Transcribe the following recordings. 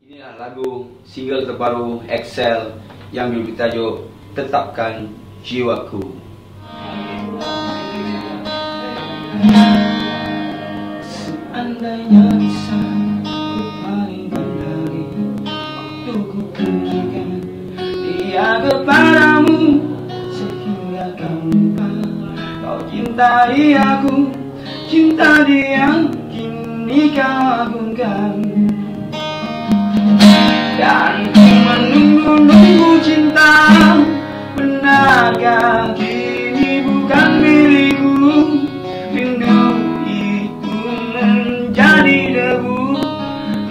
Inilah lagu single terbaru Excel yang bertajuk Tetapkan Jiwaku. Seandainya bisa ku palingkan dari waktuku berikan dia kepadamu sehingga kau lupa kau cintai aku, cinta dia kini kau agungkan. Dan ku menunggu-nunggu cinta, benarkah kini bukan milikku? Rindu itu menjadi debu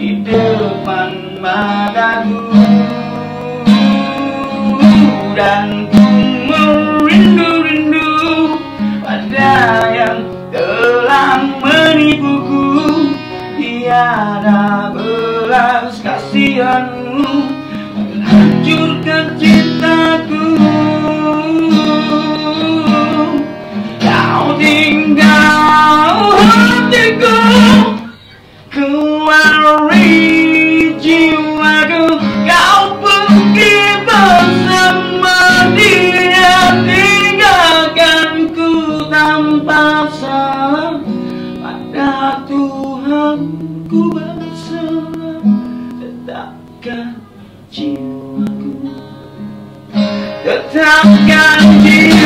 di depan mataku. Dan ku merindu-rindu pada yang telah menipuku. Tiada belas kasihanmu menghancurkan cintaku. Kau tinggal hatiku, keluari jiwaku. Kau pergi bersama dia, tinggalkanku tanpa salah. Pada Tuhan ku berserah, tetapkan jiwaku, tetapkan jiwaku.